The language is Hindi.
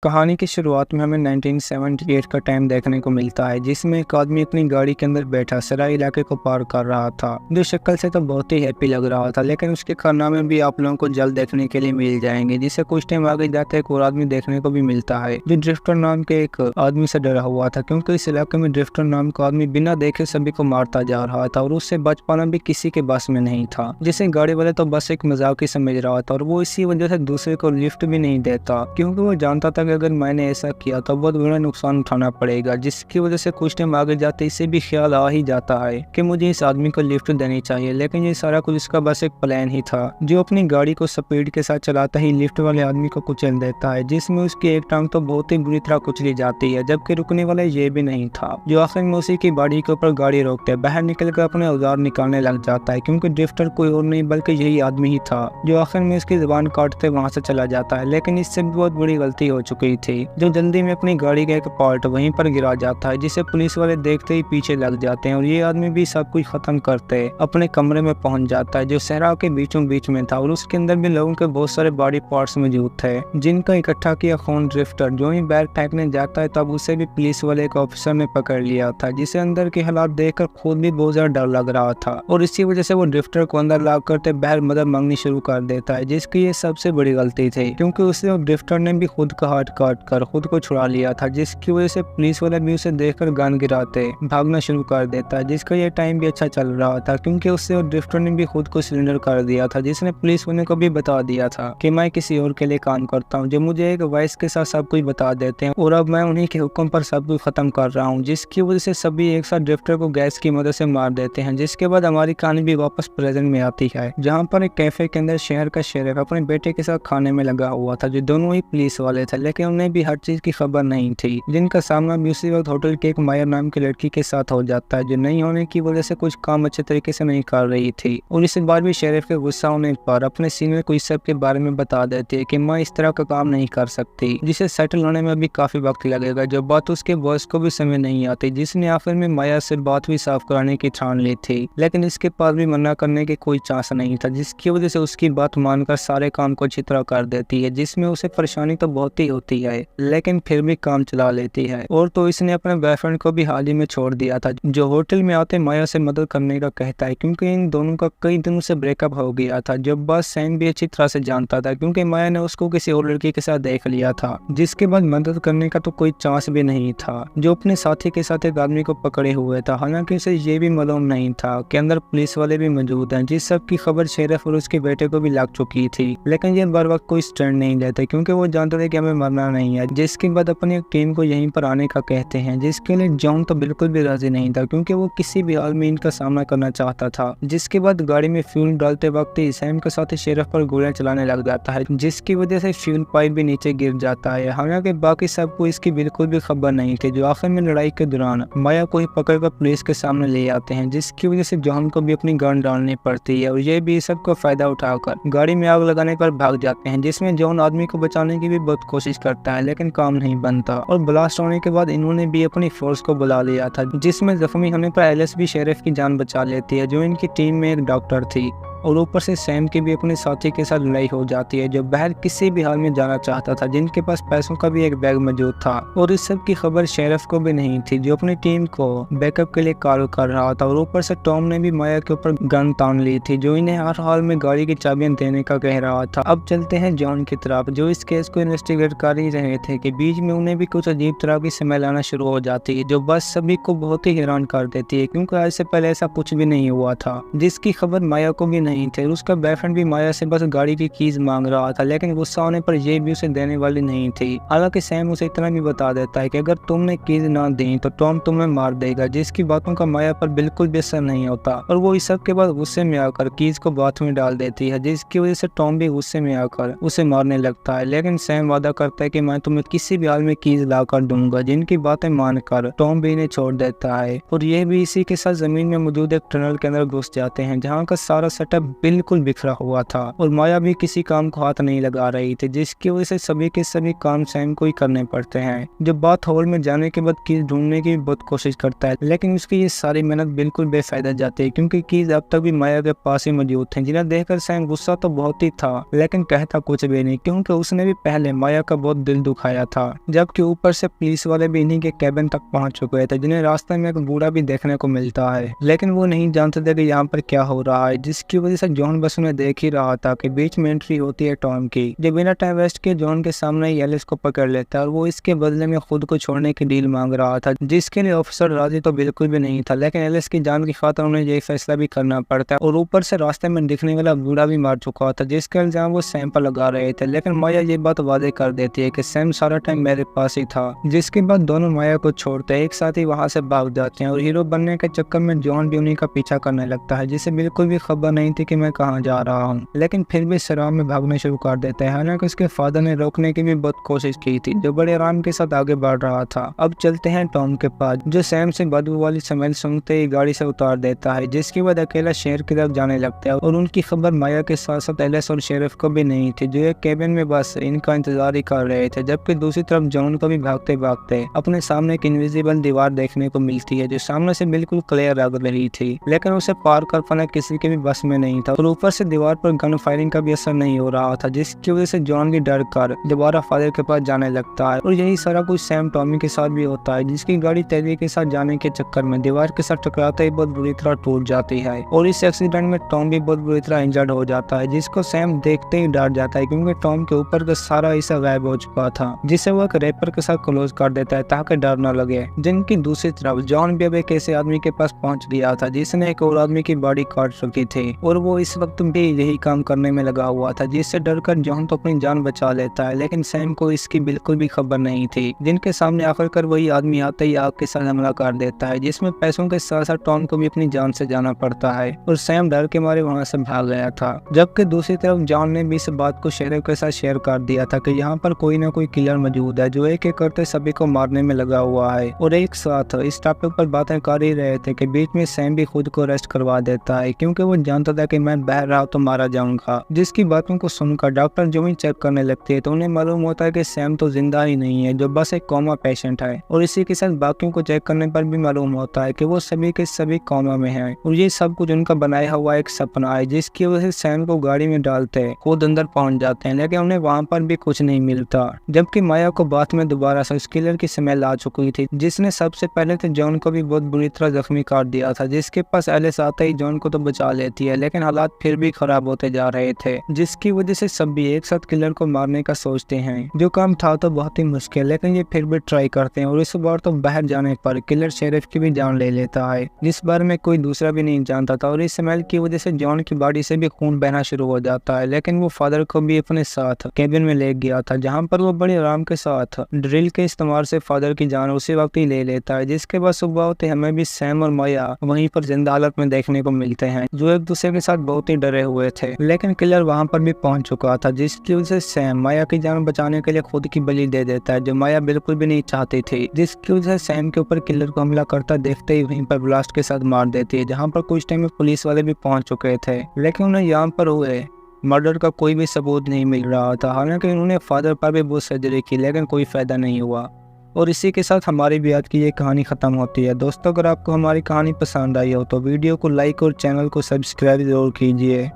कहानी की शुरुआत में हमें 1978 का टाइम देखने को मिलता है, जिसमें एक आदमी अपनी गाड़ी के अंदर बैठा सराय इलाके को पार कर रहा था। जो शक्ल से तो बहुत ही हैप्पी लग रहा था, लेकिन उसके कारनामे भी आप लोगों को जल्द देखने के लिए मिल जाएंगे। जिसे कुछ टाइम आगे जाते एक और आदमी देखने को भी मिलता है, जो ड्रिफ्टर नाम के एक आदमी से डरा हुआ था, क्योंकि इस इलाके में ड्रिफ्टर नाम का आदमी बिना देखे सभी को मारता जा रहा था और उससे बच पाना भी किसी के बस में नहीं था। जिसे गाड़ी वाले तो बस एक मजाक ही समझ रहा था और वो इसी वजह से दूसरे को लिफ्ट भी नहीं देता, क्योंकि वो जानता था कि अगर मैंने ऐसा किया तो बहुत बड़ा नुकसान उठाना पड़ेगा। जिसकी वजह से कुछ टाइम आगे जाते इसे भी ख्याल आ ही जाता है कि मुझे इस आदमी को लिफ्ट देनी चाहिए, लेकिन ये सारा कुछ इसका बस एक प्लान ही था। जो अपनी गाड़ी को स्पीड के साथ चलाता ही लिफ्ट वाले आदमी को कुचल देता है, जिसमें उसकी एक टांग तो बहुत ही बुरी तरह कुचली जाती है, जबकि रुकने वाला ये भी नहीं था। जो आखिर में उसी की बॉडी के ऊपर गाड़ी रोकते बाहर निकलकर अपने औजार निकालने लग जाता है, क्योंकि ड्रिफ्टर कोई और नहीं बल्कि यही आदमी ही था, जो आखिर में उसकी जुबान काटते वहां से चला जाता है। लेकिन इससे बहुत बड़ी गलती हो चुकी थी। जो जल्दी में अपनी गाड़ी का एक पार्ट वहीं पर गिरा जाता है, जिसे पुलिस वाले देखते ही पीछे लग जाते हैं और ये आदमी भी सब कुछ खत्म करते अपने कमरे में पहुंच जाता है, जो सहरा के बीचों बीच में था और उसके अंदर भी लोगों के बहुत सारे बॉडी पार्ट्स मौजूद थे, जिनका इकट्ठा किया खून ड्रिफ्टर जो ही बैग फेंकने जाता है तब उसे भी पुलिस वाले एक ऑफिसर ने पकड़ लिया था, जिसे अंदर के हालात देखकर खुद भी बहुत ज्यादा डर लग रहा था और इसी वजह से वो ड्रिफ्टर को अंदर लाग करते बाहर मदद मांगनी शुरू कर देता है, जिसकी ये सबसे बड़ी गलती थी, क्योंकि उसे ड्रिफ्टर ने भी खुद का हाथ काट कर खुद को छुड़ा लिया था, जिसकी वजह से पुलिस वाला भी उसे देखकर गन गिराते भागना शुरू कर देता है। जिसका ये टाइम भी अच्छा चल रहा था, क्योंकि उससे और ड्रिफ्टर ने भी खुद को सिलेंडर कर दिया था, जिसने पुलिस वाले को भी बता दिया था कि मैं किसी और के लिए काम करता हूँ, जो मुझे एक वॉइस के साथ सब कुछ बता देते हैं और अब मैं उन्हीं के हुक्म पर सब कुछ खत्म कर रहा हूँ। जिसकी वजह से सभी एक साथ ड्रिफ्टर को गैस की मदद से मार देते हैं। जिसके बाद हमारी कहानी भी वापस प्रेजेंट में आती है, जहाँ पर एक कैफे के अंदर शहर का शेरिफ अपने बेटे के साथ खाने में लगा हुआ था, जो दोनों ही पुलिस वाले थे, लेकिन उन्हें भी हर चीज की खबर नहीं थी, जिनका सामना भी उसी वक्त होटल के एक माया नाम की लड़की के साथ हो जाता है, जो नहीं होने की वजह से कुछ काम अच्छे तरीके से नहीं कर रही थी। और इस बार भी शेरिफ के गुस्सा होने पर अपने सीनियर को इस सब के बारे में बता देती है कि मैं इस तरह का काम नहीं कर सकती, जिसे सेटल होने में भी काफी वक्त लगेगा। जो बात उसके बॉस को भी समझ नहीं आती, जिसने आखिर में माया से बात भी साफ कराने की ठान ली थी, लेकिन इसके पास भी मना करने की कोई चांस नहीं था, जिसकी वजह से उसकी बात मानकर सारे काम को अच्छी तरह कर देती है, जिसमें उसे परेशानी तो बहुत ही होती है, लेकिन फिर भी काम चला लेती है। और तो इसने अपने बॉयफ्रेंड को भी हाल ही में छोड़ दिया था, जो होटल में आते माया से मदद करने का कहता है, क्योंकि इन दोनों का कई दिनों से ब्रेकअप हो गया था, जो बस सैम भी अच्छी तरह से जानता था, क्योंकि माया ने उसको किसी और लड़की के साथ देख लिया था। जिसके बाद मदद करने का तो कोई चांस भी नहीं था, जो अपने साथी के साथ एक आदमी को पकड़े हुए था। हालांकि उसे ये भी मालूम नहीं था कि अंदर पुलिस वाले भी मौजूद हैं, जिस सब की खबर शेरिफ और उसके बेटे को भी लग चुकी थी, लेकिन ये बर वक्त कोई स्टैंड नहीं लेते, क्योंकि वो जानते थे कि हमें मरना नहीं है। जिसके बाद अपनी टीम को यहीं पर आने का कहते हैं, जिसके लिए जॉन तो बिल्कुल भी राजी नहीं था, क्योंकि वो किसी भी हाल में इनका सामना करना चाहता था। जिसके बाद गाड़ी में फ्यूल डालते वक्त ही सैम के साथ शेरिफ पर गोलियां चलाने लग जाता है, जिसकी वजह से फ्यूल पाइप भी नीचे गिर जाता है। हालांकि बाकी सबको इसकी बिल्कुल भी खबर नहीं थी, जो आखिर में लड़ाई के दौरान माया को ही पकड़कर पुलिस के सामने ले आते हैं, जिसकी वजह से जॉन को भी अपनी गन डालनी पड़ती है और ये भी सबको फायदा उठाकर गाड़ी में आग लगाने पर भाग जाते हैं, जिसमें जॉन आदमी को बचाने की भी बहुत कोशिश करता है, लेकिन काम नहीं बनता। और ब्लास्ट होने के बाद इन्होंने भी अपनी फोर्स को बुला लिया था, जिसमें जख्मी होने पर एलिस भी शेरिफ की जान बचा लेती है, जो इनकी टीम में एक डॉक्टर थी। और ऊपर से सैम की भी अपने साथी के साथ लड़ाई हो जाती है, जो बाहर किसी भी हाल में जाना चाहता था, जिनके पास पैसों का भी एक बैग मौजूद था। और इस सब की खबर शेरिफ को भी नहीं थी, जो अपनी टीम को बैकअप के लिए कॉल कर रहा था। और ऊपर से टॉम ने भी माया के ऊपर गन तान ली थी, जो इन्हें हर हाल में गाड़ी की चाबियां देने का कह रहा था। अब चलते हैं जॉन की तरफ, जो इस केस को इन्वेस्टिगेट कर ही रहे थे कि बीच में उन्हें भी कुछ अजीब तरह की स्मेल आना शुरू हो जाती है, जो बस सभी को बहुत ही हैरान कर देती है, क्योंकि आज से पहले ऐसा कुछ भी नहीं हुआ था, जिसकी खबर माया को भी नहीं थी। उसका बॉयफ्रेंड भी माया से बस गाड़ी की कीज मांग रहा था, लेकिन गुस्सा होने पर ये भी उसे देने वाली नहीं थी। हालांकि सैम उसे इतना भी बता देता है कि अगर तुमने कीज ना दी तो टॉम तुम्हें मार देगा, जिसकी बातों का माया पर बिल्कुल भी असर नहीं होता। और वो इस सब के बाद गुस्से में आकर कीज को बाथ में डाल देती है, जिसकी वजह से टॉम भी गुस्से में आकर उसे मारने लगता है। लेकिन सैम वादा करता है कि मैं तुम्हें किसी भी हाल में कीज ला कर दूंगा, जिनकी बातें मानकर टॉम भी इन्हें छोड़ देता है। और यह भी इसी के साथ जमीन में मौजूद एक टनल के अंदर घुस जाते हैं, जहाँ का सारा सेटअप सेटअप बिल्कुल बिखरा हुआ था और माया भी किसी काम को हाथ नहीं लगा रही थी, जिसकी वजह से सभी के सभी काम सैम को ही करने पड़ते हैं। जब बात हॉल में जाने के बाद कीज ढूंढने की बहुत कोशिश करता है, लेकिन उसकी ये सारी मेहनत बिल्कुल बेफायदा जाती है, क्योंकि कीज अब तक भी माया के पास ही मौजूद थे। जिन्हें देखकर सैम गुस्सा तो बहुत ही था, लेकिन कहता कुछ भी नहीं, क्योंकि उसने भी पहले माया का बहुत दिल दुखाया था। जबकि ऊपर से पुलिस वाले भी इन्हीं के कैबिन तक पहुंच चुके थे, जिन्हें रास्ते में एक बूढ़ा भी देखने को मिलता है, लेकिन वो नहीं जानते थे कि यहाँ पर क्या हो रहा है, जिसकी वजह से जॉन बस उन्हें देख ही रहा था कि बीच में एंट्री होती है टॉम की, जो बिना टाइम वेस्ट के जॉन के सामने ही एलिस को पकड़ लेता है और वो इसके बदले में खुद को छोड़ने की डील मांग रहा था, जिसके लिए ऑफिसर राजी तो बिल्कुल भी नहीं था, लेकिन एलिस की जान की खातिर उन्हें ये फैसला भी करना पड़ता है। और ऊपर से रास्ते में दिखने वाला बूढ़ा भी मार चुका था, जिसका इल्जाम वो सैम पर लगा रहे थे, लेकिन माया ये बात वादे कर देती है कि सैम सारा टाइम मेरे पास ही था। जिसके बाद दोनों माया को छोड़ते एक साथ ही वहाँ से भाग जाते हैं और हीरो बनने के चक्कर में जॉन भी उन्हीं का पीछा करने लगता है, जिसे बिल्कुल भी खबर नहीं थी कि मैं कहाँ जा रहा हूँ, लेकिन फिर भी शराब में भागने शुरू कर देते हैं। हालांकि उसके फादर ने रोकने की भी बहुत कोशिश की थी, जो बड़े आराम के साथ आगे बढ़ रहा था। अब चलते हैं टॉम के पास, जो सैम से बदबू वाली स्मेल सुनते ही गाड़ी से उतार देता है, जिसके बाद अकेला शहर की तरफ जाने लगता है। और उनकी खबर माया के साथ साथ एलिस और शेरिफ को भी नहीं थी, जो एक केबिन में बस इनका इंतजार ही कर रहे थे। जबकि दूसरी तरफ जॉन को भी भागते भागते अपने सामने एक इनविजिबल दीवार देखने को मिलती है, जो सामने से बिल्कुल क्लियर लग रही थी, लेकिन उसे पार कर पाना किसी के भी बस में नहीं था। और ऊपर से दीवार पर गन फायरिंग का भी असर नहीं हो रहा था, जिसकी वजह से जॉन भी डर कर दोबारा फादर के पास जाने लगता है। और यही सारा कुछ सैम टॉमी के साथ भी होता है, जिसकी गाड़ी तेजी के साथ जाने के चक्कर में दीवार के साथ टकराते ही बहुत बुरी तरह टूट जाती है। और इस एक्सीडेंट में टॉम भी बहुत बुरी तरह इंजर्ड हो जाता है, जिसको सैम देखते ही डर जाता है, क्योंकि टॉम के ऊपर का सारा हिस्सा गायब हो चुका था, जिसे वो एक रैपर के साथ क्लोज कर देता है ताकि डर न लगे। जिनकी दूसरी तरफ जॉन भी अब एक ऐसे आदमी के पास पहुंच गया था, जिसने एक और आदमी की बॉडी काट चुकी थी, और वो इस वक्त भी यही काम करने में लगा हुआ था, जिससे डरकर जॉन तो अपनी जान बचा लेता है, लेकिन सैम को इसकी बिल्कुल भी खबर नहीं थी। जिनके सामने आकर वही आदमी आते ही आग के साथ हमला कर देता है, जिसमें पैसों के साथ साथ टॉम को भी अपनी जान से जाना पड़ता है, और सैम डर के मारे वहाँ से भाग गया था। जबकि दूसरी तरफ जॉन ने भी इस बात को शेरिफ के साथ शेयर कर दिया था कि यहाँ पर कोई ना कोई किलर मौजूद है, जो एक एक करते सभी को मारने में लगा हुआ है, और एक साथ इस टॉपिक पर बातें कर ही रहे थे कि बीच में सैम भी खुद को अरेस्ट करवा देता है, क्योंकि वो जानता था कि मैं बह रहा तो मारा जाऊंगा। जिसकी बातों को सुनकर डॉक्टर जो ही चेक करने लगते हैं तो उन्हें मालूम होता है कि सैम तो जिंदा ही नहीं है, जो बस एक कोमा पेशेंट है, और इसी के साथ बाकियों को चेक करने पर भी मालूम होता है कि वो सभी के सभी कोमा में हैं, और ये सब कुछ उनका बनाया हुआ एक सपना है, जिसकी वजह से सैम को गाड़ी में डालते खुद अंदर पहुंच जाते हैं, लेकिन उन्हें वहाँ पर भी कुछ नहीं मिलता। जबकि माया को बाद में दोबारा से उस किलर की स्मेल आ चुकी थी, जिसने सबसे पहले तो जॉन को भी बहुत बुरी तरह जख्मी कर दिया था, जिसके पास एलिस आते ही जॉन को तो बचा लेती है, लेकिन हालात फिर भी खराब होते जा रहे थे, जिसकी वजह से सब भी एक साथ किलर को मारने का सोचते हैं। जो काम था तो बहुत ही मुश्किल, लेकिन ये फिर भी ट्राई करते हैं, और इस बार तो बाहर जाने पर किलर शेरिफ की भी जान ले लेता है, जिस बारे में कोई दूसरा भी नहीं जानता था। और इस स्मेल की वजह से जॉन की बॉडी से भी खून बहना शुरू हो जाता है, लेकिन वो फादर को भी अपने साथ केबिन में ले गया था, जहाँ पर वो बड़े आराम के साथ ड्रिल के इस्तेमाल से फादर की जान उसी वक्त ही ले लेता है। जिसके बाद सुबह होते हमें भी सैम और माया वहीं पर जिंदा हालत में देखने को मिलते हैं, जो एक दूसरे के साथ बहुत ही डरे हुए थे, लेकिन किलर वहाँ पर भी पहुंच चुका था, जिसकी वजह से सैम माया की जान बचाने के लिए खुद की बलि दे देता है, जो माया बिल्कुल भी नहीं चाहती थी, जिसकी वजह से सैम के ऊपर किलर को हमला करता देखते ही वहीं पर ब्लास्ट के साथ मार देती है, जहाँ पर कुछ टाइम में पुलिस वाले भी पहुंच चुके थे, लेकिन उन्हें यहाँ पर हुए मर्डर का कोई भी सबूत नहीं मिल रहा था। हालांकि उन्होंने फादर पर भी बहुत सर्जरी की, लेकिन कोई फायदा नहीं हुआ। और इसी के साथ हमारी भी आज की ये कहानी खत्म होती है। दोस्तों, अगर आपको हमारी कहानी पसंद आई हो तो वीडियो को लाइक और चैनल को सब्सक्राइब जरूर कीजिए।